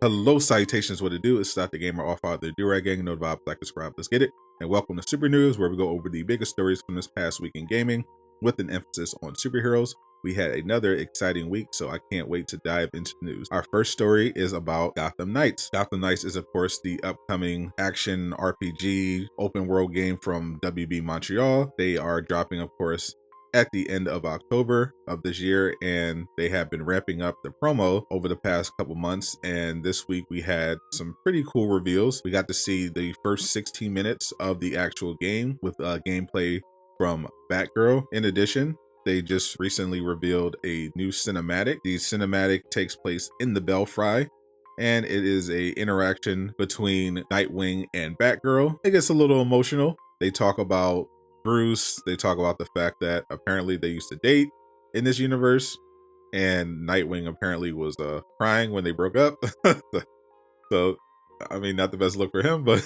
Hello, salutations. What it do is start the gamer off out the Durag gang. No vibe, like, subscribe. Let's get it. And welcome to Super News, where we go over the biggest stories from this past week in gaming with an emphasis on superheroes. We had another exciting week, so I can't wait to dive into the news. Our first story is about Gotham Knights. Gotham Knights is, of course, the upcoming action RPG open world game from WB Montreal. They are dropping, of course, at the end of October of this year, and they have been ramping up the promo over the past couple months. And this week we had some pretty cool reveals. We got to see the first 16 minutes of the actual game with gameplay from Batgirl. In addition, they just recently revealed a new cinematic. The cinematic takes place in the Belfry, and it is a interaction between Nightwing and Batgirl. It gets a little emotional. They talk about Bruce. They talk about the fact that apparently they used to date in this universe, and Nightwing apparently was crying when they broke up. So, I mean, not the best look for him, but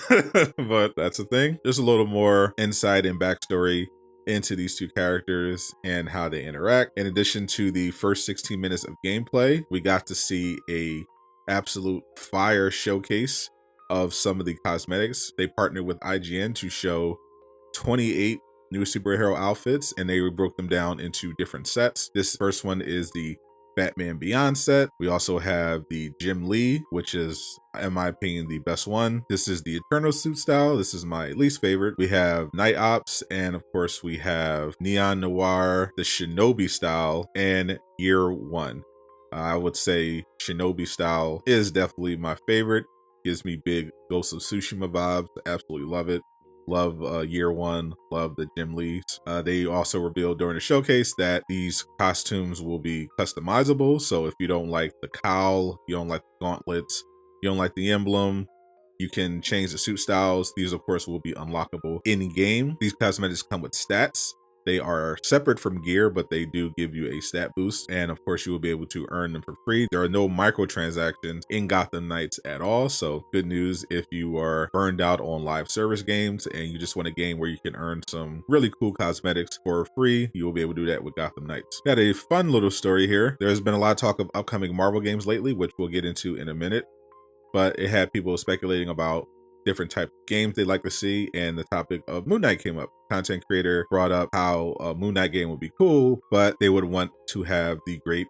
but that's the thing. There's a little more insight and backstory into these two characters and how they interact. In addition to the first 16 minutes of gameplay, we got to see a absolute fire showcase of some of the cosmetics. They partnered with IGN to show 28 new superhero outfits, and they broke them down into different sets. This first one is the Batman Beyond set. We also have the Jim Lee, which is, in my opinion, the best one. This is the Eternal suit style. This is my least favorite. We have Night Ops, and of course we have Neon Noir, the Shinobi style, and Year One. I would say Shinobi style is definitely my favorite. Gives me big Ghost of Tsushima vibes. Absolutely love it. Love Year One, love the Jim Lees. They also revealed during the showcase that these costumes will be customizable. So if you don't like the cowl, you don't like the gauntlets, you don't like the emblem, you can change the suit styles. These, of course, will be unlockable in-game. These cosmetics come with stats. They are separate from gear, but they do give you a stat boost. And of course, you will be able to earn them for free. There are no microtransactions in Gotham Knights at all. So good news if you are burned out on live service games and you just want a game where you can earn some really cool cosmetics for free, you will be able to do that with Gotham Knights. Got a fun little story here. There's been a lot of talk of upcoming Marvel games lately, which we'll get into in a minute. But it had people speculating about different type of games they'd like to see, and the topic of Moon Knight came up. Content creator brought up how a Moon Knight game would be cool, but they would want to have the great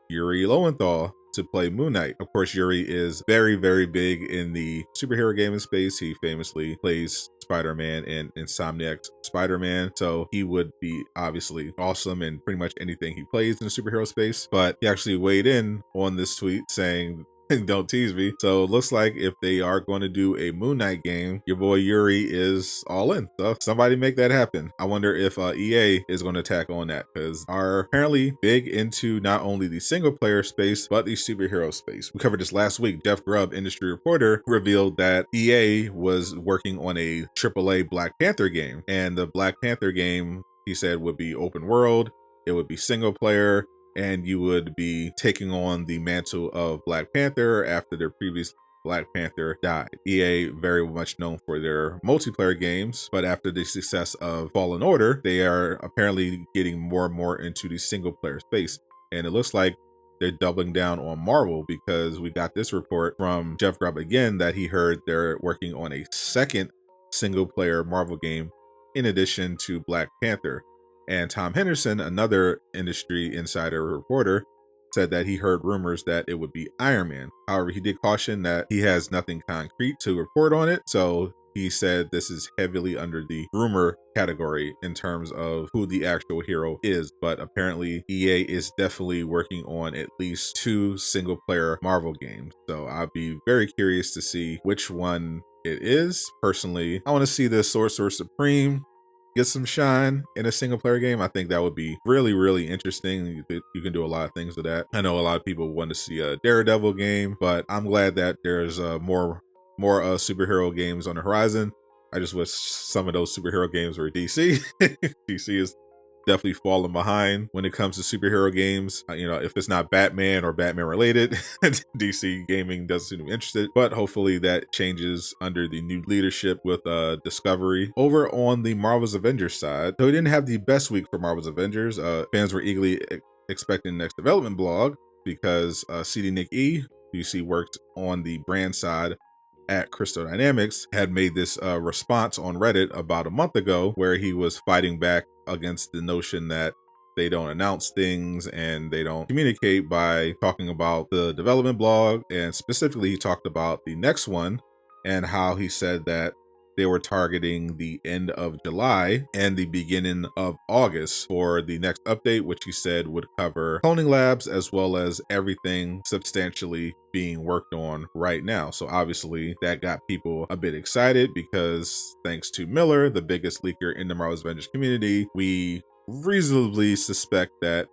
Yuri Lowenthal to play Moon Knight. Of course, Yuri is very, very big in the superhero gaming space. He famously plays Spider-Man and Insomniac's Spider-Man, so he would be obviously awesome in pretty much anything he plays in the superhero space. But he actually weighed in on this tweet saying, don't tease me. So it looks like if they are going to do a Moon Knight game, your boy Yuri is all in. So somebody make that happen. I wonder if EA is going to tack on that, because are apparently big into not only the single player space, but the superhero space. We covered this last week. Jeff Grubb, industry reporter, revealed that EA was working on a AAA Black Panther game. And the Black Panther game, he said, would be open world. It would be single player, and you would be taking on the mantle of Black Panther after their previous Black Panther died. EA, very much known for their multiplayer games, but after the success of Fallen Order, they are apparently getting more and more into the single player space. And it looks like they're doubling down on Marvel, because we got this report from Jeff Grubb again that he heard they're working on a second single player Marvel game in addition to Black Panther. And Tom Henderson, another industry insider reporter, said that he heard rumors that it would be Iron Man. However, he did caution that he has nothing concrete to report on it. So he said this is heavily under the rumor category in terms of who the actual hero is. But apparently EA is definitely working on at least 2 single player Marvel games. So I'll be very curious to see which one it is. Personally, I want to see the Sorcerer Supreme get some shine in a single player game. I think that would be really, really interesting. You can do a lot of things with that. I know a lot of people want to see a Daredevil game, but I'm glad that there's more superhero games on the horizon. I just wish some of those superhero games were DC. DC is definitely falling behind when it comes to superhero games. If it's not Batman or Batman related, DC gaming doesn't seem to be interested, but hopefully that changes under the new leadership with Discovery. Over on the Marvel's Avengers side, so we didn't have the best week for Marvel's Avengers. Fans were eagerly expecting the next development blog, because CD Nick E, DC worked on the brand side at Crystal Dynamics, had made this response on Reddit about a month ago where he was fighting back against the notion that they don't announce things and they don't communicate by talking about the development blog. And specifically, he talked about the next one and how he said that they were targeting the end of July and the beginning of August for the next update, which he said would cover cloning labs as well as everything substantially being worked on right now. So obviously that got people a bit excited because thanks to Miller, the biggest leaker in the Marvel's Avengers community, we reasonably suspect that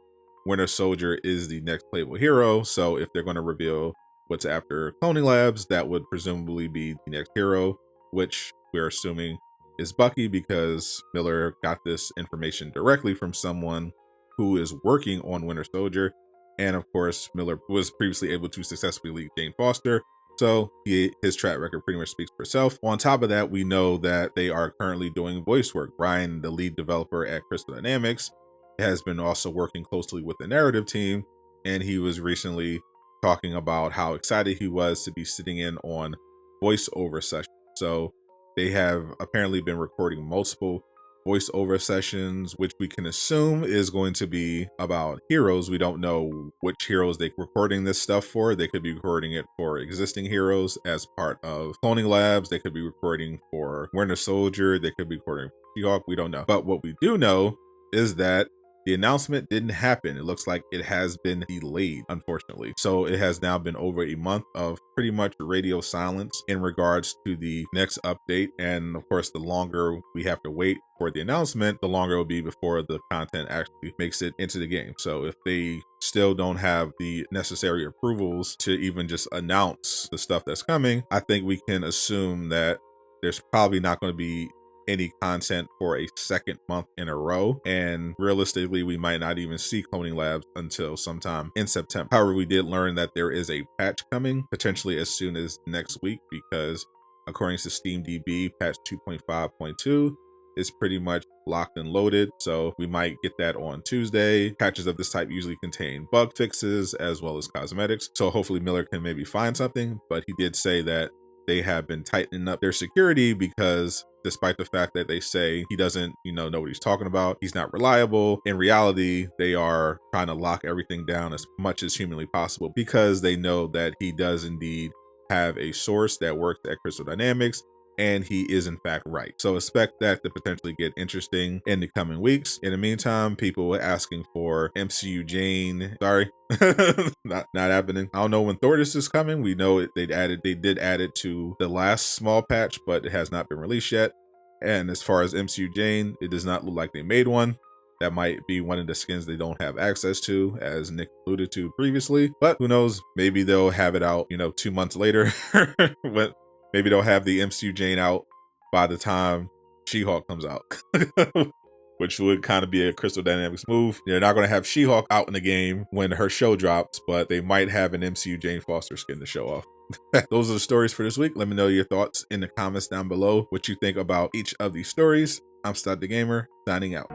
Winter Soldier is the next playable hero. So if they're going to reveal what's after cloning labs, that would presumably be the next hero, which we're assuming is Bucky because Miller got this information directly from someone who is working on Winter Soldier. And of course, Miller was previously able to successfully leak Jane Foster. So his track record pretty much speaks for itself. On top of that, we know that they are currently doing voice work. Brian, the lead developer at Crystal Dynamics, has been also working closely with the narrative team. And he was recently talking about how excited he was to be sitting in on voiceover sessions. So they have apparently been recording multiple voiceover sessions, which we can assume is going to be about heroes. We don't know which heroes they're recording this stuff for. They could be recording it for existing heroes as part of cloning labs. They could be recording for Winter Soldier. They could be recording for She-Hulk. We don't know. But what we do know is that the announcement didn't happen. It looks like it has been delayed, unfortunately. So it has now been over a month of pretty much radio silence in regards to the next update. And of course, the longer we have to wait for the announcement, the longer it will be before the content actually makes it into the game. So if they still don't have the necessary approvals to even just announce the stuff that's coming, I think we can assume that there's probably not going to be any content for a second month in a row, and realistically we might not even see cloning labs until sometime in September. However, we did learn that there is a patch coming potentially as soon as next week, because according to SteamDB, patch 2.5.2 is pretty much locked and loaded, so we might get that on Tuesday. Patches of this type usually contain bug fixes as well as cosmetics, so hopefully Miller can maybe find something. But he did say that they have been tightening up their security because despite the fact that they say he doesn't, know what he's talking about, he's not reliable, in reality, they are trying to lock everything down as much as humanly possible because they know that he does indeed have a source that works at Crystal Dynamics, and he is in fact right. So expect that to potentially get interesting in the coming weeks. In the meantime, people were asking for MCU Jane. Sorry, not happening. I don't know when Thordis is coming. We know they did add it to the last small patch, but it has not been released yet. And as far as MCU Jane, it does not look like they made one. That might be one of the skins they don't have access to, as Nick alluded to previously. But who knows? Maybe they'll have it out, 2 months later. But maybe they'll have the MCU Jane out by the time She-Hulk comes out, which would kind of be a Crystal Dynamics move. They're not going to have She-Hulk out in the game when her show drops, but they might have an MCU Jane Foster skin to show off. Those are the stories for this week. Let me know your thoughts in the comments down below, what you think about each of these stories. I'm Sadot the Gamer, signing out.